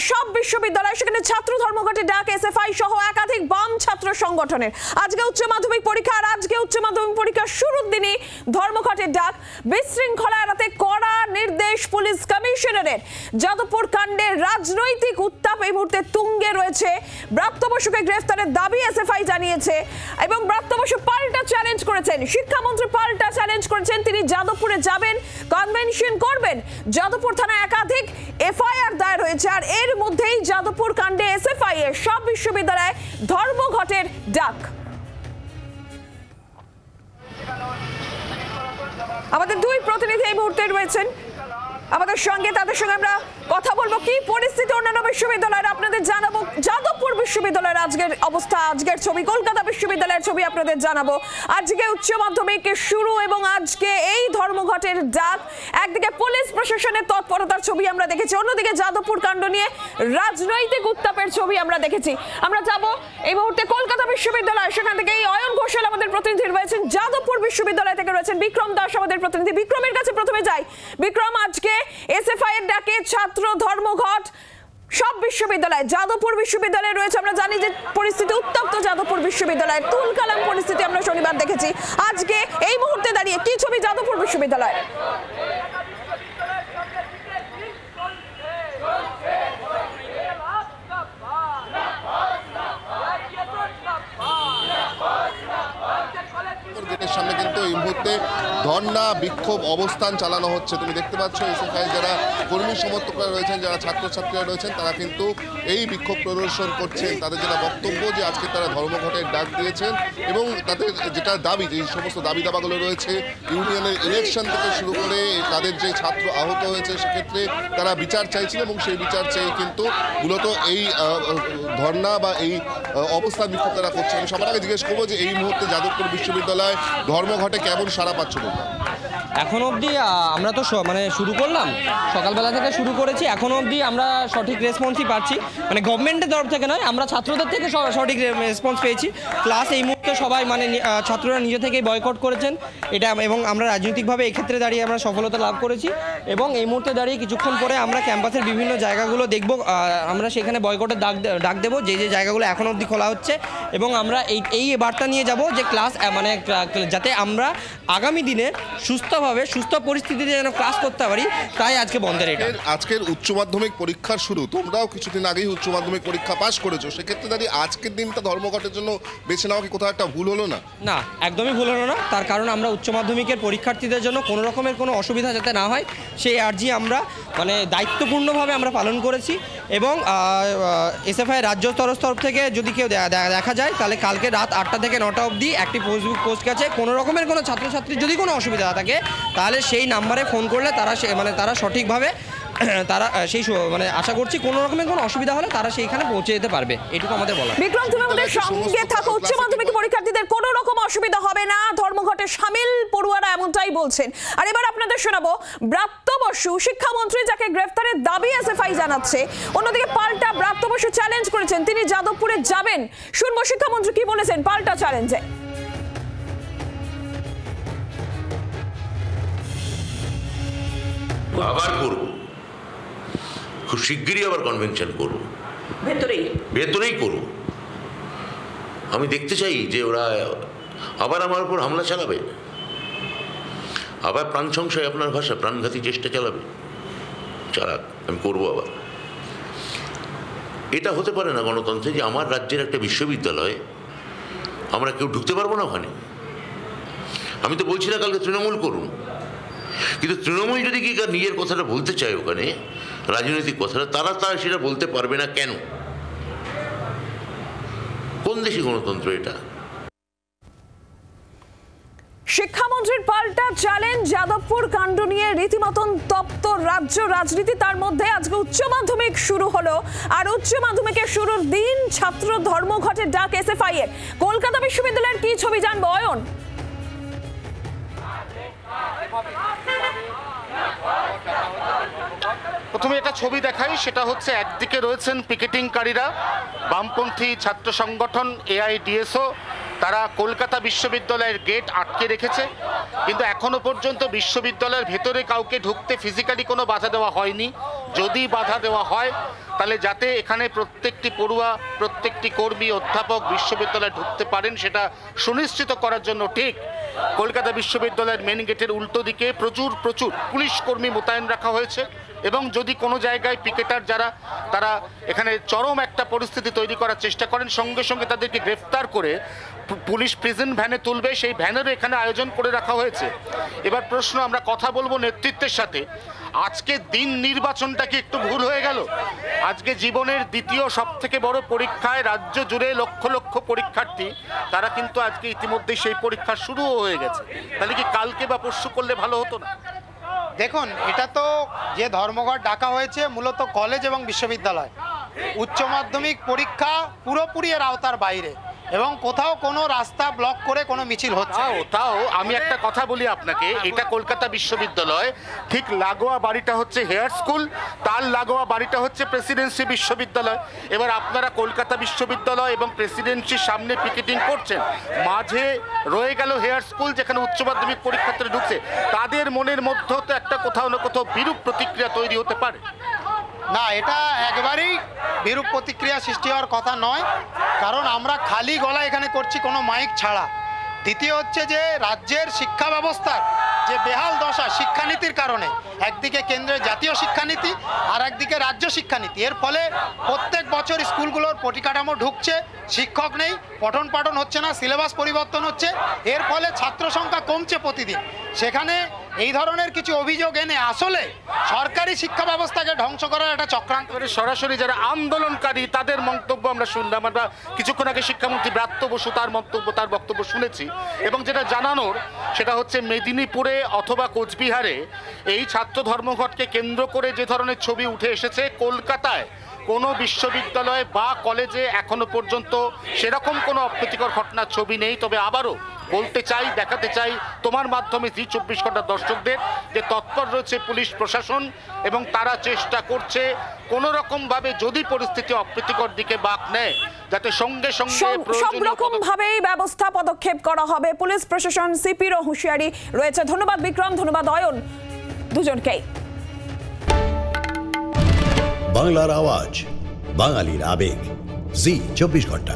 সব বিশ্ববিদ্যালয়, সেখানে ছাত্র ধর্মঘটের ডাক এসএফআই সহ একাধিক বাম ছাত্র সংগঠনের। আজকে উচ্চ মাধ্যমিক পরীক্ষা, আর আজকে উচ্চ মাধ্যমিক পরীক্ষার শুরুর দিনই ধর্মঘটের ডাক। বিশৃঙ্খলা এড়াতে কড়া নির্দেশ পুলিশ কমিশনারের। যাদবপুর কাণ্ডের রাজনৈতিক উত্তাপ এই মুহূর্তে তুঙ্গে রয়েছে। ব্রাত্য বসুকে গ্রেফতারের দাবি এসএফআই জানিয়েছে এবং ব্রাত্য বসু পাল্টা চ্যালেঞ্জ করেছেন। শিক্ষামন্ত্রী পাল্টা চ্যালেঞ্জ করেছেন, তিনি যাদবপুরে যাবেন, কনভেনশন করবেন। যাদবপুর থানায় একাধিক এফআইআর দায়ের হয়েছে, আর এর মধ্যেই যাদবপুর কাণ্ডে এসএফআই এর সব বিশ্ববিদ্যালয়ে ধর্মঘটের ডাক। আমাদের দুই প্রতিনিধি এই মুহূর্তে রয়েছেন আমাদের সঙ্গে, তাদের সঙ্গে আমরা কথা বলবো। কি পরিস্থিতি অন্যান্য বিশ্ববিদ্যালয়ের আপনাদের জানাবো, যাদবপুর বিশ্ববিদ্যালয়ের আজকের অবস্থা, আজকের ছবি, কলকাতা বিশ্ববিদ্যালয়ের ছবি আপনাদের জানাবো। আজকে উচ্চ মাধ্যমিক শুরু এবং আজকে এই ধর্মঘটের ডাক। একদিকে পুলিশ প্রশাসনের তৎপরতার ছবি আমরা দেখেছি, অন্যদিকে যাদবপুর কাণ্ড নিয়ে রাজনৈতিক উত্তাপের ছবি আমরা দেখেছি। আমরা যাব এই মুহূর্তে কলকাতা বিশ্ববিদ্যালয়, সেখান থেকে এই অয়ন ঘোষাল আমাদের প্রতিনিধি রয়েছেন, যাদবপুর বিশ্ববিদ্যালয় থেকে রয়েছেন বিক্রম দাস আমাদের প্রতিনিধি। বিক্রমের কাছে প্রথমে যাই। বিক্রম, আজকে এসএফআই এর ডাকে ছাত্র ধর্মঘট সব বিশ্ববিদ্যালয়, যাদবপুর বিশ্ববিদ্যালয়ে রয়েছে। আমরা জানি যে পরিস্থিতি উত্তপ্ত যাদবপুর বিশ্ববিদ্যালয়ের, তুলকালাম পরিস্থিতি আমরা শনিবার দেখেছি। আজকে এই মুহূর্তে দাঁড়িয়ে কি ছবি যাদবপুর বিশ্ববিদ্যালয়? সামনে কিন্তু এই মুহূর্তে ধর্ণা বিক্ষোভ অবস্থান চালানো হচ্ছে। তুমি দেখতে পাচ্ছ এসএফআই যারা কর্মী সমর্থকরা রয়েছেন, যারা ছাত্রছাত্রীরা রয়েছেন, তারা কিন্তু এই বিক্ষোভ প্রদর্শন করছেন। তাদের যেটা বক্তব্য যে আজকে তারা ধর্মঘটের ডাক দিয়েছেন এবং তাদের যেটা দাবি, যে সমস্ত দাবি দাবাগুলো রয়েছে, ইউনিয়নের ইলেকশন থেকে শুরু করে তাদের যে ছাত্র আহত হয়েছে সেক্ষেত্রে তারা বিচার চাইছেন এবং সেই বিচার চেয়ে কিন্তু মূলত এই ধর্ণা বা এই অবস্থান বিক্ষোভ তারা করছে। আমি সবার আগে জিজ্ঞেস করবো যে এই মুহূর্তে যাদবপুর বিশ্ববিদ্যালয় ধর্মঘটে কেমন সাড়া পাচ্ছ? এখন অবধি আমরা তো মানে শুরু করলাম, সকালবেলা থেকে শুরু করেছি, এখন অবধি আমরা সঠিক রেসপন্সই পাচ্ছি, মানে গভর্নমেন্টের তরফ থেকে নয়, আমরা ছাত্রদের থেকে সঠিক রেসপন্স পেয়েছি। প্লাস এই মুহূর্তে সবাই মানে ছাত্ররা নিজে থেকেই বয়কট করেছেন এটা, এবং আমরা রাজনৈতিকভাবে এক্ষেত্রে দাঁড়িয়ে আমরা সফলতা লাভ করেছি। এবং এই মুহূর্তে দাঁড়িয়ে কিছুক্ষণ পরে আমরা ক্যাম্পাসের বিভিন্ন জায়গাগুলো দেখব, আমরা সেখানে বয়কটের ডাক দেবো, যে জায়গাগুলো এখন অবধি খোলা হচ্ছে। এবং আমরা এই বার্তা নিয়ে যাব যে ক্লাস মানে যাতে আমরা আগামী দিনে সুস্থভাবে সুস্থ পরিস্থিতিতে যেন ক্লাস করতে পারি, তাই আজকে বন্ধের এটা। আজকের উচ্চ মাধ্যমিক পরীক্ষার শুরু, তোমরাও কিছুদিন আগেই উচ্চ মাধ্যমিক পরীক্ষা পাস করেছো, সেক্ষেত্রে দাঁড়িয়ে আজকের দিনটা ধর্মঘটের জন্য বেছে নেওয়া কি কোথাও একটা ভুল হলো না? না, একদমই ভুল হলো না। তার কারণ আমরা উচ্চ মাধ্যমিকের পরীক্ষার্থীদের জন্য কোনো রকমের কোনো অসুবিধা যাতে না হয় সেই আর্জি আমরা মানে দায়িত্বপূর্ণভাবে আমরা পালন করেছি। এবং এসএফআই রাজ্য তরফ থেকে যদি কেউ দেখা যায় তাহলে কালকে রাত 8টা থেকে 9টা অবধি একটি ফেসবুক পোস্ট আছে, কোনো রকমের কোনো ছাত্রছাত্রীর যদি কোনো অসুবিধা থাকে তাহলে সেই নাম্বারে ফোন করলে তারা সঠিকভাবে তারা সেই মানে আশা করছি কোনো রকমের কোনো অসুবিধা হলে তারা সেইখানে পৌঁছে যেতে পারবে, এটুকু আমাদের বলা। বিক্রম, তুমি আমাদের সঙ্গে থাকো। উচ্চ মাধ্যমিক পরীক্ষার্থীদের কোনো রকম অসুবিধা হবে না, ধর্মঘটে শামিল পড়ুয়ারা এমনটাই বলছেন। আর এবার আপনাদের শোনাবো ব্রাত্য বসু, শিক্ষামন্ত্রী যাকে গ্রেফতারের দাবি এসএফআই জানাচ্ছে, অন্যদিকে পাল্টা ব্রাত্য বসু চ্যালেঞ্জ করেছেন, তিনি যাদবপুরে যাবেন। শুনবো শিক্ষামন্ত্রী কি বলেছেন পাল্টা চ্যালেঞ্জে। আবার করবো, খুব শিগগিরই আবার কনভেনশন করবো, ভেতরেই করবো। আমি দেখতে চাই যে ওরা আবার আমার উপর হামলা চালাবে, আবার প্রাণ সংশয়, আপনার ভাষা প্রাণঘাতী চেষ্টা চালাক, আমি করবো আবার। এটা হতে পারে না গণতন্ত্রে যে আমার রাজ্যের একটা বিশ্ববিদ্যালয়ে আমরা কেউ ঢুকতে পারবো না ওখানে। আমি তো বলছি না কালকে তৃণমূল করুন, কিন্তু তৃণমূল যদি কি নিজের কথাটা বলতে চায় ওখানে, রাজনৈতিক কথাটা, তারা সেটা বলতে পারবে না কেন? কোন দেশি গণতন্ত্র এটা? শিক্ষামন্ত্রীর পাল্টা চ্যালেঞ্জ, যাদবপুর কাণ্ড নিয়ে রীতিমতন তপ্ত রাজ্য রাজনীতি। তার মধ্যে আজকে উচ্চ মাধ্যমিক শুরু হলো, আর উচ্চ মাধ্যমিকের শুরুর দিন ছাত্র ধর্মঘটের ডাক এসএফআই এর। কলকাতা বিশ্ববিদ্যালয়ের কি ছবি জানবো অয়ন? প্রথমে একটা ছবি দেখাই, সেটা হচ্ছে একদিকে রয়েছেন পিকেটিংকারীরা, বামপন্থী ছাত্র সংগঠন এআইডিএসও, তারা কলকাতা বিশ্ববিদ্যালয়ের গেট আটকে রেখেছে, কিন্তু এখনো পর্যন্ত বিশ্ববিদ্যালয়ের ভেতরে কাউকে ঢুকতে ফিজিক্যালি কোনো বাধা দেওয়া হয়নি। যদি বাধা দেওয়া হয় তাহলে যাতে এখানে প্রত্যেকটি পড়ুয়া, প্রত্যেকটি কর্মী, অধ্যাপক বিশ্ববিদ্যালয়ে ঢুকতে পারেন সেটা সুনিশ্চিত করার জন্য ঠিক কলকাতা বিশ্ববিদ্যালয়ের মেন গেটের উল্টো দিকে প্রচুর পুলিশ কর্মী মোতায়েন রাখা হয়েছে। এবং যদি কোনো জায়গায় পিকেটার যারা তারা এখানে চরম একটা পরিস্থিতি তৈরি করার চেষ্টা করেন, সঙ্গে সঙ্গে তাদেরকে গ্রেফতার করে পুলিশ প্রিজন ভ্যানে তুলবে, সেই ভ্যানেরও এখানে আয়োজন করে রাখা হয়েছে। এবার প্রশ্ন, আমরা কথা বলবো নেতৃত্বের সাথে, আজকে দিন নির্বাচনটা কি একটু ভুল হয়ে গেল? আজকে জীবনের দ্বিতীয় সবথেকে বড় পরীক্ষায় রাজ্য জুড়ে লক্ষ লক্ষ পরীক্ষার্থী, তারা কিন্তু আজকে ইতিমধ্যেই সেই পরীক্ষা শুরুও হয়ে গেছে। তাহলে কি কালকে বা পরশু করলে ভালো হতো না? দেখুন, এটা তো যে ধর্মঘট ডাকা হয়েছে মূলত কলেজ এবং বিশ্ববিদ্যালয়, উচ্চ মাধ্যমিক পরীক্ষা পুরোপুরি এর আওতার বাইরে, এবং কোথাও কোনো রাস্তা ব্লক করে কোনো মিছিল হচ্ছে। তাও আমি একটা কথা বলি আপনাকে, এটা কলকাতা বিশ্ববিদ্যালয়, ঠিক লাগোয়া বাড়িটা হচ্ছে হেয়ার স্কুল, তার লাগোয়া বাড়িটা হচ্ছে প্রেসিডেন্সি বিশ্ববিদ্যালয়। এবার আপনারা কলকাতা বিশ্ববিদ্যালয় এবং প্রেসিডেন্সির সামনে পিকেটিং করছেন, মাঝে রয়ে গেল হেয়ার স্কুল যেখানে উচ্চ মাধ্যমিক পরীক্ষার্থীরা ঢুকছে, তাদের মনের মধ্যেও তো একটা কোথাও না কোথাও বিরূপ প্রতিক্রিয়া তৈরি হতে পারে। না, এটা একবারেই বিরূপ প্রতিক্রিয়া সৃষ্টি হওয়ার কথা নয়, কারণ আমরা খালি গলা এখানে করছি কোনো মাইক ছাড়া। দ্বিতীয় হচ্ছে যে রাজ্যের শিক্ষা ব্যবস্থার যে বেহাল দশা শিক্ষানীতির কারণে, একদিকে কেন্দ্রের জাতীয় শিক্ষানীতি আর একদিকে রাজ্য শিক্ষানীতি, এর ফলে প্রত্যেক বছর স্কুলগুলোর পরিকাঠামো ঢুকছে, শিক্ষক নেই, পঠন পাঠন হচ্ছে না, সিলেবাস পরিবর্তন হচ্ছে, এর ফলে ছাত্র সংখ্যা কমছে প্রতিদিন। সেখানে এই ধরনের কিছু অভিযোগ এনে আসলে সরকারি শিক্ষা ব্যবস্থাকে ধ্বংস করার একটা চক্রান্ত। সরাসরি যারা আন্দোলনকারী তাদের মন্তব্য আমরা শুনলাম, আমরা কিছুক্ষণ আগে শিক্ষামন্ত্রী ব্রাত্য বসু তার বক্তব্য শুনেছি, এবং যেটা জানানোর সেটা হচ্ছে মেদিনীপুরে অথবা কোচবিহারে এই ছাত্র ধর্মঘটকে কেন্দ্র করে যে ধরনের ছবি উঠে এসেছে, কলকাতায় কোনো বিশ্ববিদ্যালয় বা কলেজে এখনো পর্যন্ত সেরকম কোনো অপ্রীতিকর ঘটনার ছবি নেই। তবে আবারও বলতে চাই, দেখাতে চাই তোমার মাধ্যমে জি 24 ঘন্টা দর্শকদের যে তৎপর রয়েছে পুলিশ প্রশাসন, এবং তারা চেষ্টা করছে কোনো রকম ভাবে যদি পরিস্থিতি অপ্রীতিকর দিকে বাঁক নেয় যাতে সঙ্গে সঙ্গে সব রকম ভাবেই ব্যবস্থা পদক্ষেপ করা হবে। পুলিশ প্রশাসন, সিপিরও হুঁশিয়ারি রয়েছে। ধন্যবাদ বিক্রম, ধন্যবাদ অয়ন, দুজনকেই। বাংলার আওয়াজ, বাঙালির আবেগ, জি 24 ঘন্টা।